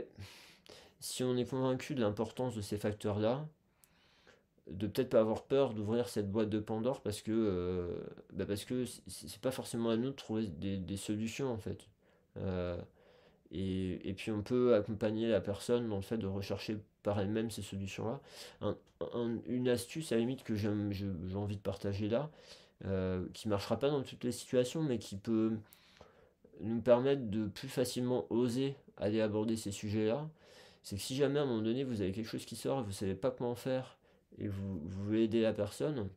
si on est convaincu de l'importance de ces facteurs-là, de peut-être pas avoir peur d'ouvrir cette boîte de Pandore parce que c'est pas forcément à nous de trouver des solutions en fait. Euh, et puis on peut accompagner la personne dans le fait de rechercher par elle-même ces solutions-là. Une astuce à la limite que j'ai envie de partager là, qui marchera pas dans toutes les situations, mais qui peut nous permettre de plus facilement oser aller aborder ces sujets-là, c'est que si jamais à un moment donné vous avez quelque chose qui sort et vous ne savez pas comment faire et vous voulez aider la personne,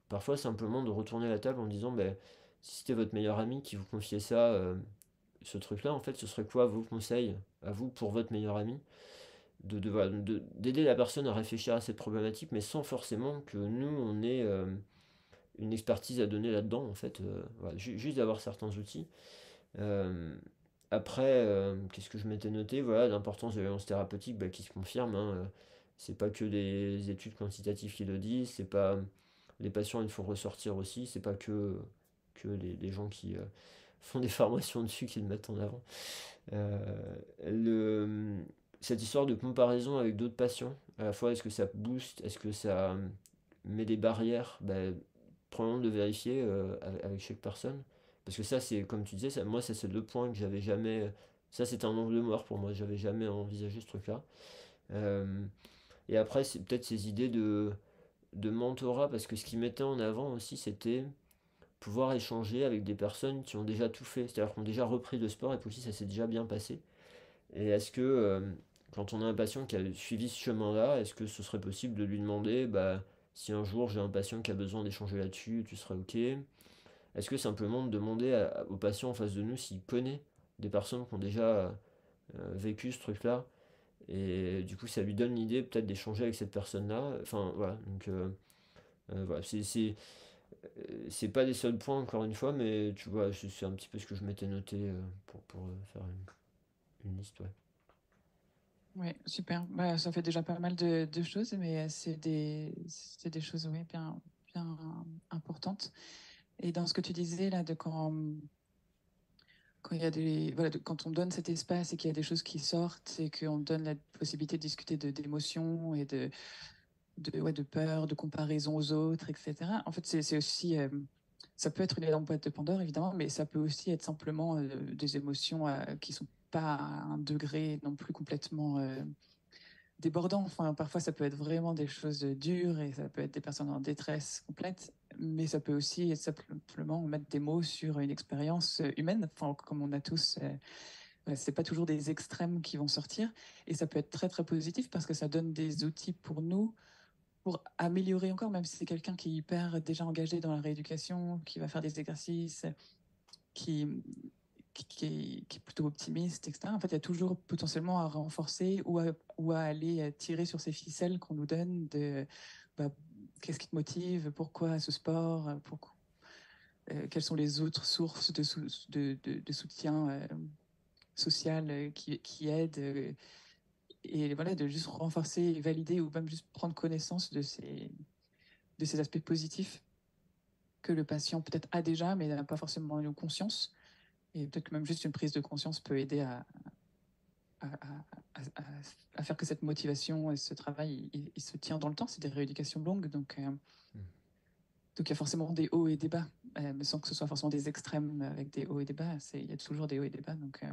parfois simplement de retourner la table en disant ben, si c'était votre meilleur ami qui vous confiait ça, ce truc-là, en fait, ce serait quoi vos conseils à vous pour votre meilleur ami voilà, d'aider la personne à réfléchir à cette problématique, mais sans forcément que nous, on ait une expertise à donner là-dedans, en fait. Voilà, juste d'avoir certains outils. Euh, Après, qu'est-ce que je m'étais noté? Voilà, l'importance de l'alliance thérapeutique bah, qui se confirme, hein, c'est pas que des études quantitatives qui le disent, c'est pas les patients il faut ressortir aussi, c'est pas que les gens font des formations dessus qui le mettent en avant. Le, cette histoire de comparaison avec d'autres patients, à la fois est-ce que ça booste, est-ce que ça met des barrières, ben, prenons de vérifier avec chaque personne. Parce que ça, c'est comme tu disais, ça, moi, c'est ces deux points que j'avais jamais. Ça, c'était un angle mort pour moi, j'avais jamais envisagé ce truc-là. Euh, et après, c'est peut-être ces idées de mentorat, parce que ce qu'ils mettaient en avant aussi, c'était pouvoir échanger avec des personnes qui ont déjà tout fait, c'est-à-dire qui ont déjà repris le sport et pour qui ça s'est déjà bien passé. Et est-ce que, quand on a un patient qui a suivi ce chemin-là, est-ce que ce serait possible de lui demander, bah, si un jour j'ai un patient qui a besoin d'échanger là-dessus, tu serais OK? Est-ce que simplement de demander au patient en face de nous s'il connaît des personnes qui ont déjà vécu ce truc-là, et du coup ça lui donne l'idée peut-être d'échanger avec cette personne-là. Enfin voilà, donc voilà, c'est pas les seuls points encore une fois, mais tu vois, c'est un petit peu ce que je m'étais noté pour faire une liste, ouais. Oui, super. Bah, ça fait déjà pas mal de choses, mais c'est des choses, oui, bien importantes. Et dans ce que tu disais là, de quand il y a voilà, quand on donne cet espace et qu'il y a des choses qui sortent et qu'on donne la possibilité de discuter d'émotions et ouais, de peur, de comparaison aux autres, etc. En fait, c'est aussi, ça peut être une énorme boîte de Pandore, évidemment, mais ça peut aussi être simplement des émotions qui sont pas à un degré non plus complètement débordant. Enfin, parfois, ça peut être vraiment des choses dures et ça peut être des personnes en détresse complète, mais ça peut aussi être simplement mettre des mots sur une expérience humaine, enfin, comme on a tous. Voilà, c'est pas toujours des extrêmes qui vont sortir et ça peut être très très positif parce que ça donne des outils pour nous pour améliorer encore, même si c'est quelqu'un qui est hyper déjà engagé dans la rééducation, qui va faire des exercices, qui, qui est plutôt optimiste, etc. En fait, il y a toujours potentiellement à renforcer ou à aller tirer sur ces ficelles qu'on nous donne de bah, qu'est-ce qui te motive, pourquoi ce sport, quelles sont les autres sources de soutien social qui aident. Et voilà, de juste renforcer, valider ou même juste prendre connaissance de ces aspects positifs que le patient peut-être a déjà, mais n'a pas forcément une conscience. Et peut-être que même juste une prise de conscience peut aider à, à, à faire que cette motivation et ce travail, il se tient dans le temps. C'est des rééducations longues, donc il y a forcément des hauts et des bas, mais sans que ce soit forcément des extrêmes avec des hauts et des bas. Il y a toujours des hauts et des bas, donc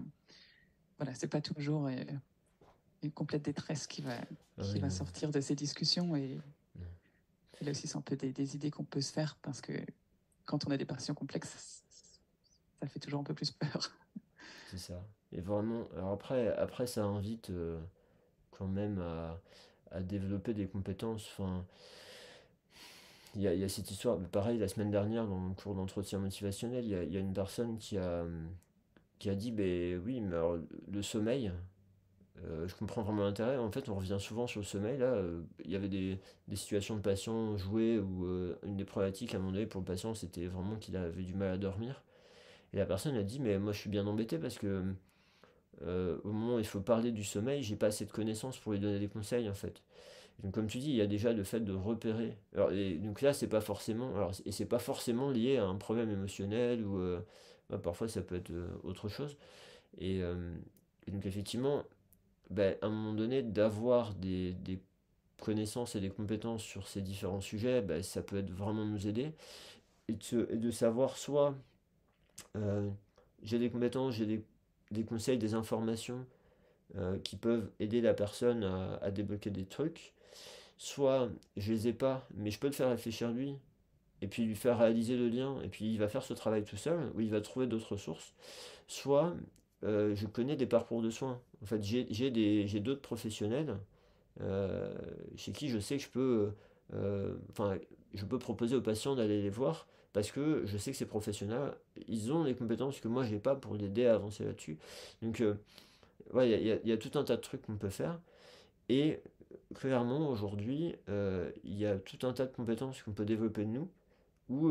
voilà, c'est pas toujours une complète détresse Ah qui oui, va non. sortir de ces discussions. Non. Et là aussi, c'est un peu des idées qu'on peut se faire parce que quand on a des patients complexes, ça fait toujours un peu plus peur. C'est ça. Et vraiment, alors après ça invite quand même à développer des compétences. Enfin, il y a cette histoire, pareil, la semaine dernière, dans le cours d'entretien motivationnel, il y a une personne qui a dit, ben oui, mais alors, le sommeil, je comprends vraiment l'intérêt. En fait, on revient souvent sur le sommeil. Là, il y avait des situations de patients jouées où une des problématiques à un moment donné pour le patient, c'était vraiment qu'il avait du mal à dormir. Et la personne a dit, mais moi je suis bien embêté parce que au moment où il faut parler du sommeil, j'ai pas assez de connaissances pour lui donner des conseils en fait. Donc comme tu dis, il y a déjà le fait de repérer. Alors, et donc là, c'est pas forcément, alors, et c'est pas forcément lié à un problème émotionnel ou bah, parfois ça peut être autre chose. Et, euh, et donc effectivement, ben, à un moment donné, d'avoir des connaissances et des compétences sur ces différents sujets, ben, ça peut être vraiment nous aider et de savoir soit euh, j'ai des compétences, des conseils, des informations qui peuvent aider la personne à débloquer des trucs. Soit je les ai pas, mais je peux le faire réfléchir lui, et puis lui faire réaliser le lien, et puis il va faire ce travail tout seul, ou il va trouver d'autres sources. Soit je connais des parcours de soins. En fait, j'ai d'autres professionnels euh, chez qui je sais que enfin, je peux proposer aux patients d'aller les voir parce que je sais que ces professionnels, ils ont les compétences que moi j'ai pas pour l'aider à avancer là-dessus. Donc, ouais, il y a tout un tas de trucs qu'on peut faire. Et clairement, aujourd'hui, il y a tout un tas de compétences qu'on peut développer de nous, où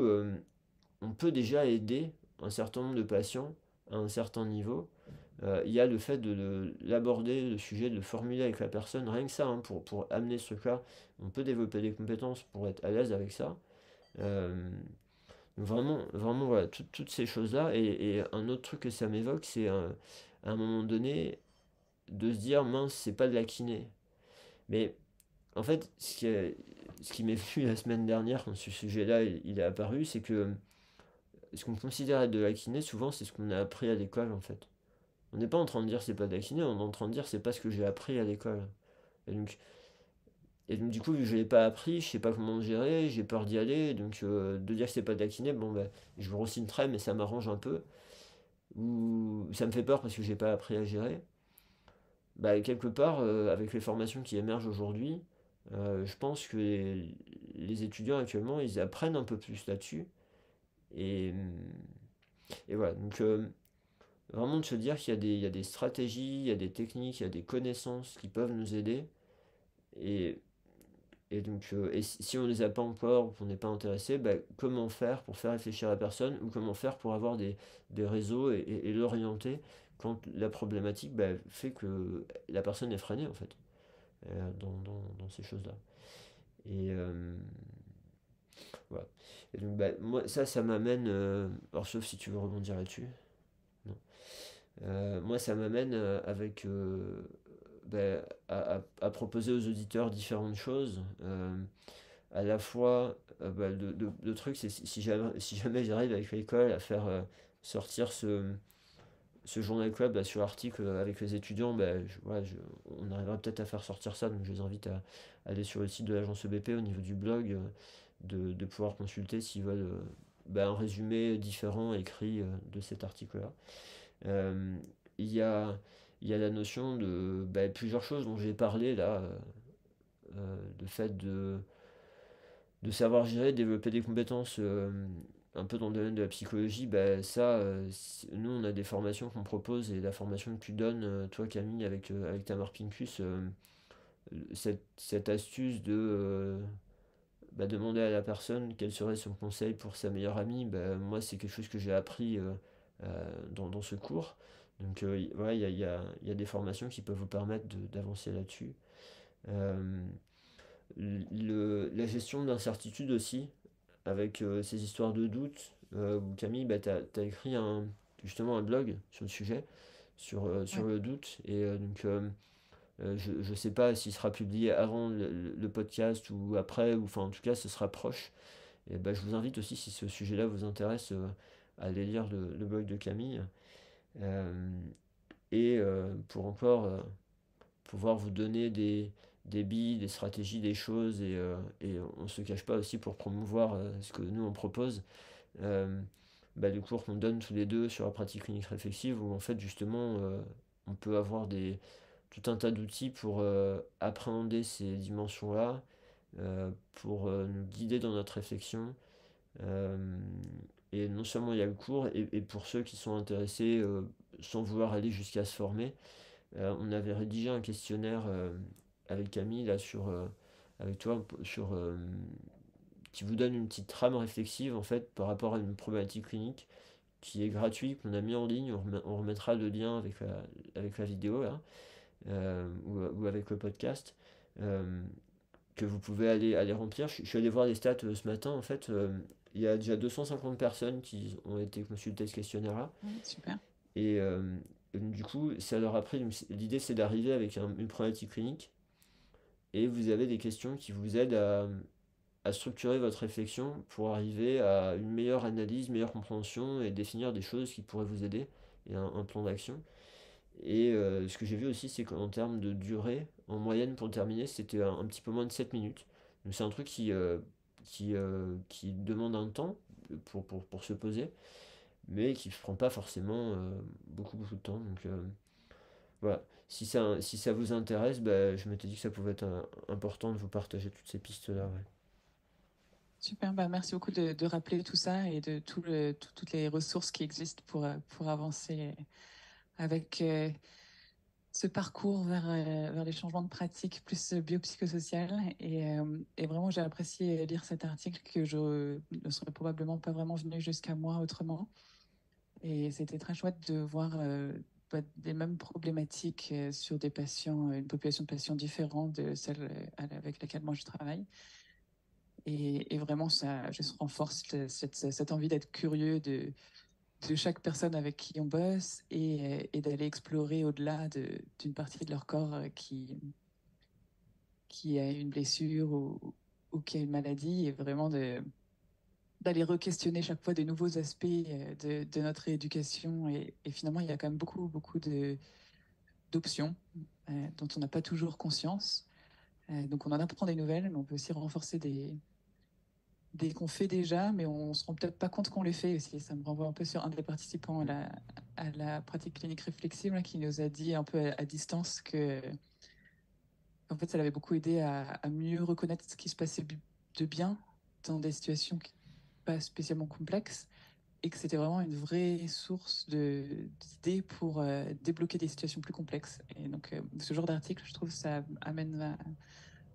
on peut déjà aider un certain nombre de patients à un certain niveau. Il y a le fait de l'aborder, le sujet, de le formuler avec la personne, rien que ça, hein, pour amener ce cas, on peut développer des compétences pour être à l'aise avec ça. Euh, Donc vraiment, vraiment, voilà, toutes ces choses-là. Et un autre truc que ça m'évoque, c'est à un moment donné de se dire, mince, c'est pas de la kiné. Mais en fait, ce qui m'est venu la semaine dernière quand ce sujet-là il est apparu, c'est que ce qu'on considère être de la kiné, souvent, c'est ce qu'on a appris à l'école, en fait. On n'est pas en train de dire c'est pas de la kiné, on est en train de dire c'est pas ce que j'ai appris à l'école. Et donc, du coup, vu que je l'ai pas appris, je sais pas comment gérer, j'ai peur d'y aller, donc de dire que c'est pas de la kiné, bon ben, je grossis une trait, mais ça m'arrange un peu. Ou ça me fait peur parce que j'ai pas appris à gérer. Bah, quelque part, avec les formations qui émergent aujourd'hui, je pense que les étudiants actuellement, ils apprennent un peu plus là-dessus. Et, et voilà, donc vraiment de se dire il y a des stratégies, il y a des techniques, il y a des connaissances qui peuvent nous aider. Et, et donc, si on ne les a pas encore ou qu'on n'est pas intéressé, bah, comment faire pour faire réfléchir la personne ou comment faire pour avoir des réseaux et l'orienter quand la problématique bah, fait que la personne est freinée en fait dans ces choses-là. Et voilà. Et donc, bah, moi, ça m'amène. Alors, sauf si tu veux rebondir là-dessus. Non. Moi, ça m'amène avec. Bah, à proposer aux auditeurs différentes choses. À la fois, bah, le truc, c'est si jamais j'arrive avec l'école à faire sortir ce journal club là, sur article avec les étudiants, bah, voilà, on arrivera peut-être à faire sortir ça. Donc je les invite à aller sur le site de l'agence EBP au niveau du blog, de pouvoir consulter s'ils veulent bah, un résumé différent écrit de cet article-là. Euh, il y a, il y a la notion de bah, plusieurs choses dont j'ai parlé là, le fait de savoir gérer, développer des compétences un peu dans le domaine de la psychologie, bah, ça, nous on a des formations qu'on propose et la formation que tu donnes, toi Camille, avec Tamar Pincus, cette astuce de bah, demander à la personne quel serait son conseil pour sa meilleure amie, bah, moi c'est quelque chose que j'ai appris dans ce cours. Donc voilà, il y a des formations qui peuvent vous permettre d'avancer là-dessus. Euh, la gestion de l'incertitude aussi, avec ces histoires de doute, où Camille, bah, tu as écrit justement un blog sur le sujet, sur Ouais. le doute, et donc je ne sais pas s'il sera publié avant le podcast ou après, ou enfin en tout cas ce sera proche. Et bah, je vous invite aussi, si ce sujet-là vous intéresse, à aller lire le blog de Camille. Euh, et pour encore pouvoir vous donner des billes, des stratégies, des choses, et on ne se cache pas aussi pour promouvoir ce que nous on propose. Euh, bah, le cours qu'on donne tous les deux sur la pratique clinique réflexive, où en fait justement on peut avoir tout un tas d'outils pour appréhender ces dimensions-là, pour nous guider dans notre réflexion. Euh, et non seulement il y a le cours, et pour ceux qui sont intéressés, sans vouloir aller jusqu'à se former, on avait rédigé un questionnaire avec Camille, là, avec toi, qui vous donne une petite trame réflexive, en fait, par rapport à une problématique clinique, qui est gratuit, qu'on a mis en ligne. On remettra le lien avec la vidéo, là, ou avec le podcast, euh, que vous pouvez aller remplir. Je suis allé voir les stats ce matin, en fait. Il y a déjà 250 personnes qui ont été consultées ce questionnaire-là. Super. Et du coup, ça leur a pris. L'idée, c'est d'arriver avec une problématique clinique, et vous avez des questions qui vous aident à structurer votre réflexion pour arriver à une meilleure analyse, meilleure compréhension et définir des choses qui pourraient vous aider et un plan d'action. Et ce que j'ai vu aussi, c'est qu'en termes de durée, en moyenne pour le terminer, c'était un petit peu moins de 7 minutes. Donc c'est un truc qui demande un temps pour se poser, mais qui ne prend pas forcément beaucoup de temps. Donc voilà, si ça vous intéresse, bah, je m'étais dit que ça pouvait être important de vous partager toutes ces pistes-là. Ouais. Super, bah merci beaucoup de rappeler tout ça et de toutes les ressources qui existent pour avancer avec ce parcours vers les changements de pratique plus biopsychosocial. Et vraiment, j'ai apprécié lire cet article que je ne serais probablement pas vraiment venu jusqu'à moi autrement. Et c'était très chouette de voir des mêmes problématiques sur des patients, une population de patients différente de celle avec laquelle moi je travaille. Et vraiment, ça juste renforce cette envie d'être curieux de chaque personne avec qui on bosse et d'aller explorer au-delà d'une partie de leur corps qui a une blessure ou qui a une maladie, et vraiment d'aller re-questionner chaque fois de nouveaux aspects de notre éducation. Et finalement, il y a quand même beaucoup, beaucoup d'options dont on n'a pas toujours conscience. Donc on en apprend des nouvelles, mais on peut aussi renforcer des qu'on fait déjà, mais on se rend peut-être pas compte qu'on les fait aussi. Ça me renvoie un peu sur un des participants à la pratique clinique réflexive là, qui nous a dit un peu à distance que en fait, ça l'avait beaucoup aidé à mieux reconnaître ce qui se passait de bien dans des situations pas spécialement complexes et que c'était vraiment une vraie source d'idées pour débloquer des situations plus complexes. Et donc, ce genre d'article, je trouve, ça amène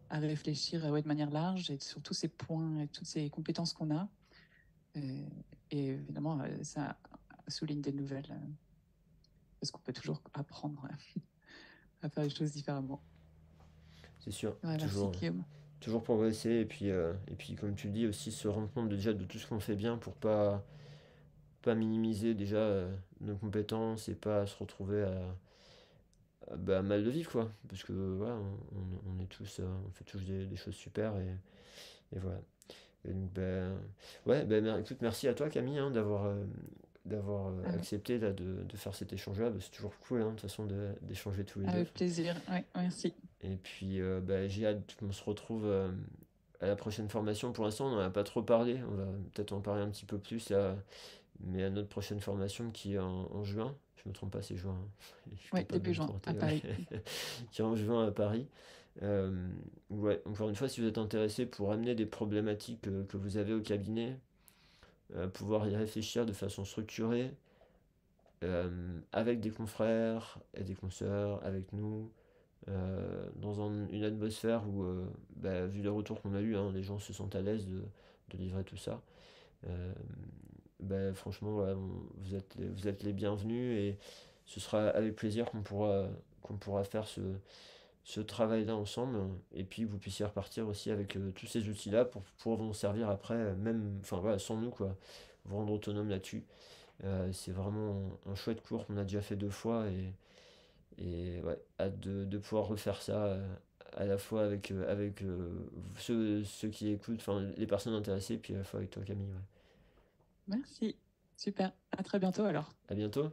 à réfléchir ouais, de manière large et sur tous ces points et toutes ces compétences qu'on a. Euh, et évidemment, ça souligne des nouvelles parce qu'on peut toujours apprendre à faire les choses différemment. C'est sûr, Ouais, merci toujours, Guillaume. toujours progresser et puis comme tu le dis aussi se rendre compte déjà de tout ce qu'on fait bien pour pas minimiser déjà nos compétences et pas se retrouver à mal de vivre quoi. Parce que voilà, on est tous, on fait tous des choses super et voilà. Et donc, ben, ouais, ben, écoute, merci à toi Camille hein, d'avoir Avec, accepté là, de faire cet échange-là. Ben, c'est toujours cool hein, de toute façon d'échanger tous les deux. avec plaisir. Ouais, merci. Et puis ben, j'ai hâte qu'on se retrouve à la prochaine formation. Pour l'instant, on n'en a pas trop parlé. On va peut-être en parler un petit peu plus, mais à notre prochaine formation qui est en juin. Je me trompe pas, c'est juin, hein. Je suis Ouais, capable de début me juin à tromper, Paris. ouais. Qui est en juin à Paris. Ouais, encore une fois, si vous êtes intéressé pour amener des problématiques que vous avez au cabinet, pouvoir y réfléchir de façon structurée, avec des confrères et des consoeurs, avec nous, dans une atmosphère où, bah, vu les retours qu'on a eu, hein, les gens se sentent à l'aise de livrer tout ça. Euh, bah, franchement, voilà, vous êtes les bienvenus et ce sera avec plaisir qu'on pourra faire ce travail-là ensemble et puis que vous puissiez repartir aussi avec tous ces outils-là pour pouvoir vous en servir après, même, enfin voilà, sans nous, quoi, vous rendre autonome là-dessus. C'est vraiment un chouette cours qu'on a déjà fait 2 fois et ouais, hâte de pouvoir refaire ça à la fois avec ceux qui écoutent, enfin les personnes intéressées, puis à la fois avec toi Camille. Ouais. Merci. Super. À très bientôt alors. À bientôt.